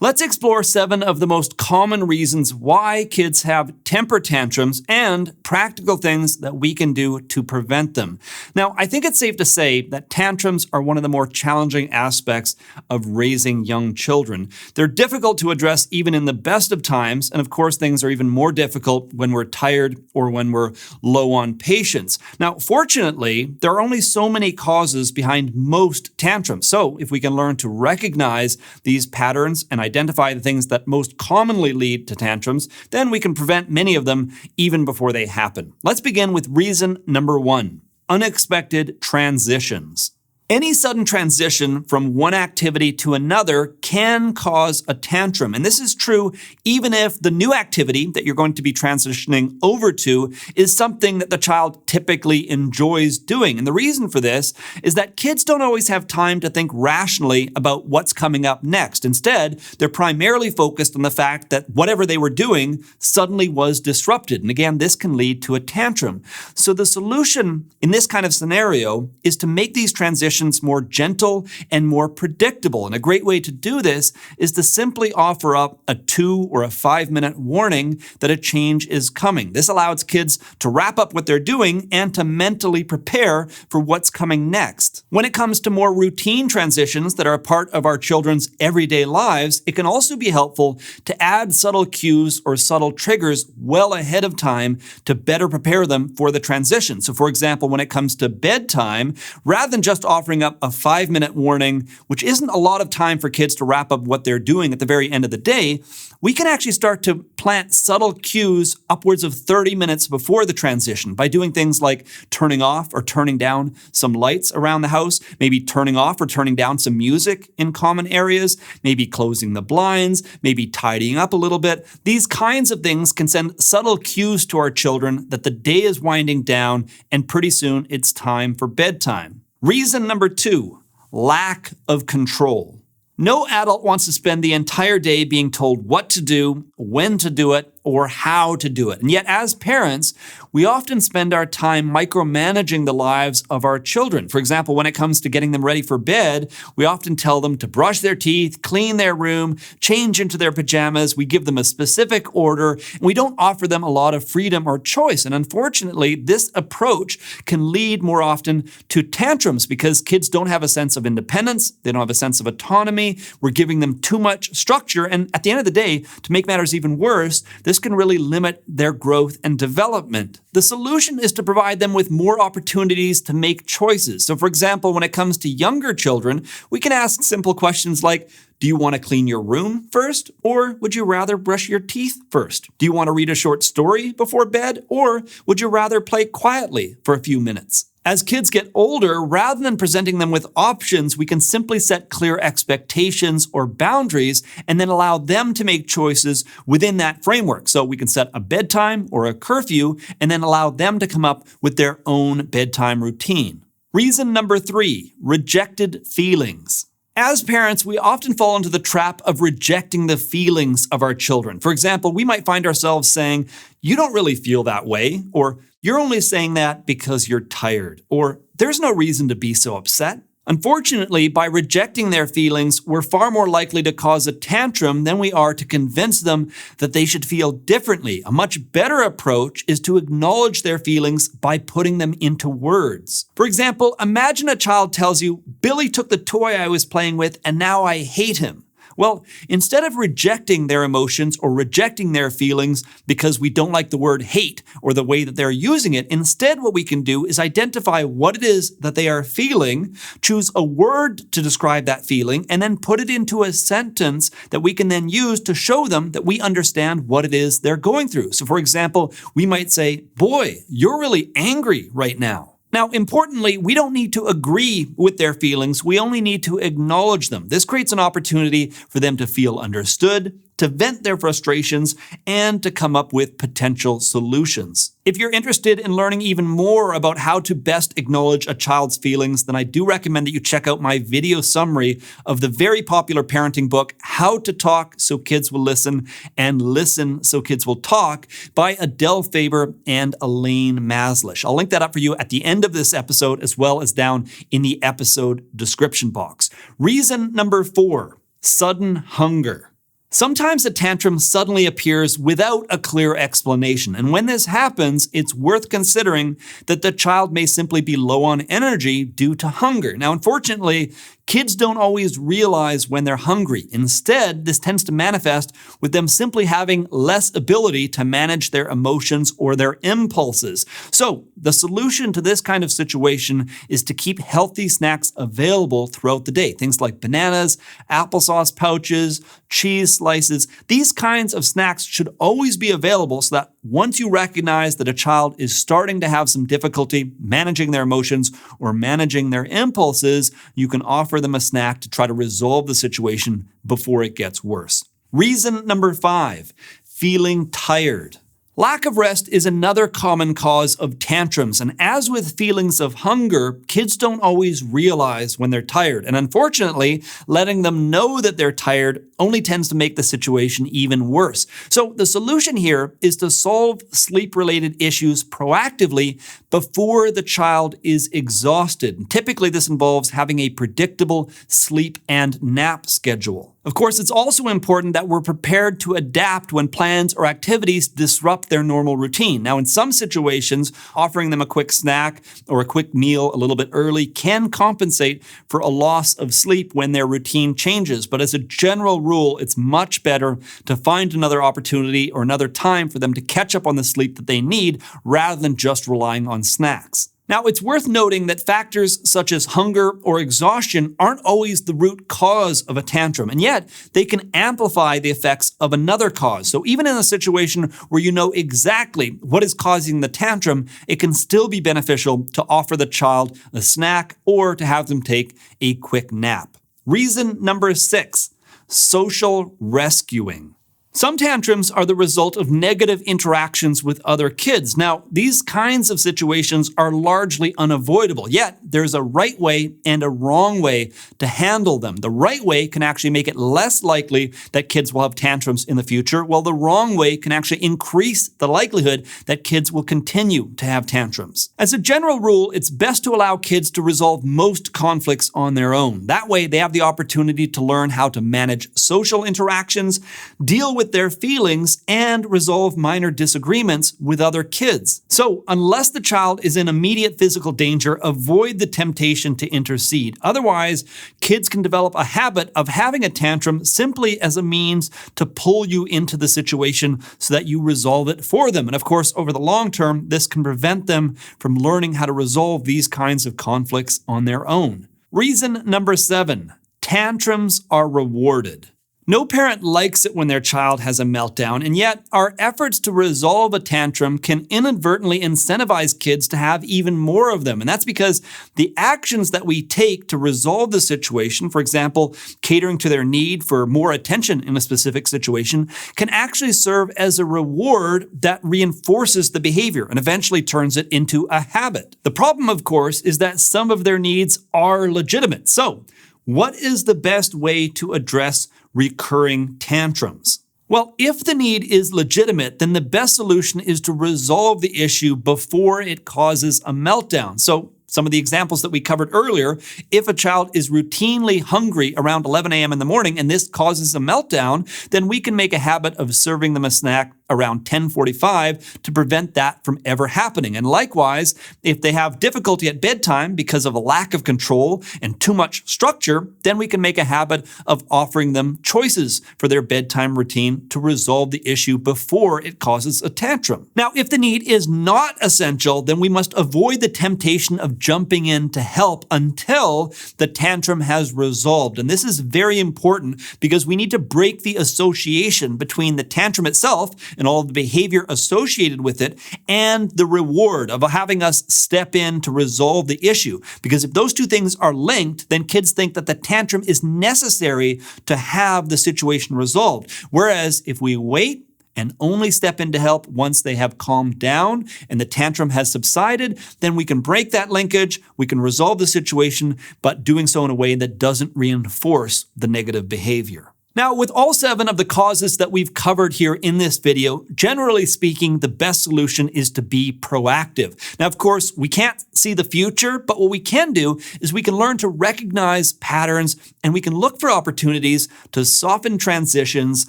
Let's explore 7 of the most common reasons why kids have temper tantrums and practical things that we can do to prevent them. Now, I think it's safe to say that tantrums are one of the more challenging aspects of raising young children. They're difficult to address even in the best of times, and of course, things are even more difficult when we're tired or when we're low on patience. Now, fortunately, there are only so many causes behind most tantrums. So, if we can learn to recognize these patterns and identify the things that most commonly lead to tantrums, then we can prevent many of them even before they happen. Let's begin with reason number 1, unexpected transitions. Any sudden transition from one activity to another can cause a tantrum. And this is true even if the new activity that you're going to be transitioning over to is something that the child typically enjoys doing. And the reason for this is that kids don't always have time to think rationally about what's coming up next. Instead, they're primarily focused on the fact that whatever they were doing suddenly was disrupted. And again, this can lead to a tantrum. So the solution in this kind of scenario is to make these transitions more gentle and more predictable. And a great way to do this is to simply offer up a 2 or a 5-minute warning that a change is coming. This allows kids to wrap up what they're doing and to mentally prepare for what's coming next. When it comes to more routine transitions that are a part of our children's everyday lives, it can also be helpful to add subtle cues or subtle triggers well ahead of time to better prepare them for the transition. So for example, when it comes to bedtime, rather than just offering up a 5-minute warning, which isn't a lot of time for kids to wrap up what they're doing at the very end of the day, we can actually start to plant subtle cues upwards of 30 minutes before the transition by doing things like turning off or turning down some lights around the house, maybe turning off or turning down some music in common areas, maybe closing the blinds, maybe tidying up a little bit. These kinds of things can send subtle cues to our children that the day is winding down and pretty soon it's time for bedtime. Reason number 2, lack of control. No adult wants to spend the entire day being told what to do, when to do it, or how to do it. And yet, as parents, we often spend our time micromanaging the lives of our children. For example, when it comes to getting them ready for bed, we often tell them to brush their teeth, clean their room, change into their pajamas. We give them a specific order, and we don't offer them a lot of freedom or choice. And unfortunately, this approach can lead more often to tantrums because kids don't have a sense of independence. They don't have a sense of autonomy. We're giving them too much structure. And at the end of the day, to make matters even worse, this can really limit their growth and development. The solution is to provide them with more opportunities to make choices. So for example, when it comes to younger children, we can ask simple questions like, do you want to clean your room first, or would you rather brush your teeth first? Do you want to read a short story before bed, or would you rather play quietly for a few minutes? As kids get older, rather than presenting them with options, we can simply set clear expectations or boundaries and then allow them to make choices within that framework. So we can set a bedtime or a curfew and then allow them to come up with their own bedtime routine. Reason number 3, rejected feelings. As parents, we often fall into the trap of rejecting the feelings of our children. For example, we might find ourselves saying, "You don't really feel that way," or "You're only saying that because you're tired," or "There's no reason to be so upset." Unfortunately, by rejecting their feelings, we're far more likely to cause a tantrum than we are to convince them that they should feel differently. A much better approach is to acknowledge their feelings by putting them into words. For example, imagine a child tells you, "Billy took the toy I was playing with and now I hate him." Well, instead of rejecting their emotions or rejecting their feelings because we don't like the word hate or the way that they're using it, instead what we can do is identify what it is that they are feeling, choose a word to describe that feeling, and then put it into a sentence that we can then use to show them that we understand what it is they're going through. So for example, we might say, "Boy, you're really angry right now." Now, importantly, we don't need to agree with their feelings. We only need to acknowledge them. This creates an opportunity for them to feel understood, to vent their frustrations, and to come up with potential solutions. If you're interested in learning even more about how to best acknowledge a child's feelings, then I do recommend that you check out my video summary of the very popular parenting book, How to Talk So Kids Will Listen and Listen So Kids Will Talk by Adele Faber and Elaine Maslish. I'll link that up for you at the end of this episode as well as down in the episode description box. Reason number 4, sudden hunger. Sometimes a tantrum suddenly appears without a clear explanation, and when this happens, it's worth considering that the child may simply be low on energy due to hunger. Now, unfortunately, kids don't always realize when they're hungry. Instead, this tends to manifest with them simply having less ability to manage their emotions or their impulses. So, the solution to this kind of situation is to keep healthy snacks available throughout the day. Things like bananas, applesauce pouches, cheese slices. These kinds of snacks should always be available so that once you recognize that a child is starting to have some difficulty managing their emotions or managing their impulses, you can offer them a snack to try to resolve the situation before it gets worse. Reason number 5, feeling tired. Lack of rest is another common cause of tantrums, and as with feelings of hunger, kids don't always realize when they're tired, and unfortunately, letting them know that they're tired only tends to make the situation even worse. So the solution here is to solve sleep-related issues proactively before the child is exhausted. And typically, this involves having a predictable sleep and nap schedule. Of course, it's also important that we're prepared to adapt when plans or activities disrupt their normal routine. Now, in some situations, offering them a quick snack or a quick meal a little bit early can compensate for a loss of sleep when their routine changes. But as a general rule, it's much better to find another opportunity or another time for them to catch up on the sleep that they need rather than just relying on snacks. Now, it's worth noting that factors such as hunger or exhaustion aren't always the root cause of a tantrum, and yet they can amplify the effects of another cause. So even in a situation where you know exactly what is causing the tantrum, it can still be beneficial to offer the child a snack or to have them take a quick nap. Reason number 6, social rescuing. Some tantrums are the result of negative interactions with other kids. Now, these kinds of situations are largely unavoidable, yet there's a right way and a wrong way to handle them. The right way can actually make it less likely that kids will have tantrums in the future, while the wrong way can actually increase the likelihood that kids will continue to have tantrums. As a general rule, it's best to allow kids to resolve most conflicts on their own. That way, they have the opportunity to learn how to manage social interactions, deal with their feelings, and resolve minor disagreements with other kids. So, unless the child is in immediate physical danger, avoid the temptation to intercede. Otherwise, kids can develop a habit of having a tantrum simply as a means to pull you into the situation so that you resolve it for them. And of course, over the long term, this can prevent them from learning how to resolve these kinds of conflicts on their own. Reason number 7, tantrums are rewarded. No parent likes it when their child has a meltdown, and yet our efforts to resolve a tantrum can inadvertently incentivize kids to have even more of them. And that's because the actions that we take to resolve the situation, for example, catering to their need for more attention in a specific situation, can actually serve as a reward that reinforces the behavior and eventually turns it into a habit. The problem, of course, is that some of their needs are legitimate. So, what is the best way to address recurring tantrums? Well, if the need is legitimate, then the best solution is to resolve the issue before it causes a meltdown. So, some of the examples that we covered earlier, if a child is routinely hungry around 11 a.m. in the morning and this causes a meltdown, then we can make a habit of serving them a snack around 10:45 to prevent that from ever happening. And likewise, if they have difficulty at bedtime because of a lack of control and too much structure, then we can make a habit of offering them choices for their bedtime routine to resolve the issue before it causes a tantrum. Now, if the need is not essential, then we must avoid the temptation of jumping in to help until the tantrum has resolved. And this is very important because we need to break the association between the tantrum itself and all of the behavior associated with it and the reward of having us step in to resolve the issue. Because if those two things are linked, then kids think that the tantrum is necessary to have the situation resolved. Whereas if we wait and only step in to help once they have calmed down and the tantrum has subsided, then we can break that linkage, we can resolve the situation, but doing so in a way that doesn't reinforce the negative behavior. Now, with all 7 of the causes that we've covered here in this video, generally speaking, the best solution is to be proactive. Now, of course, we can't see the future, but what we can do is we can learn to recognize patterns and we can look for opportunities to soften transitions,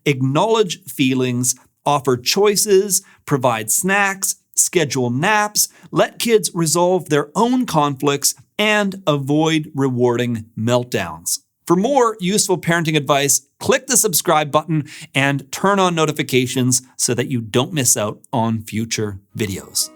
acknowledge feelings, offer choices, provide snacks, schedule naps, let kids resolve their own conflicts, and avoid rewarding meltdowns. For more useful parenting advice, click the subscribe button and turn on notifications so that you don't miss out on future videos.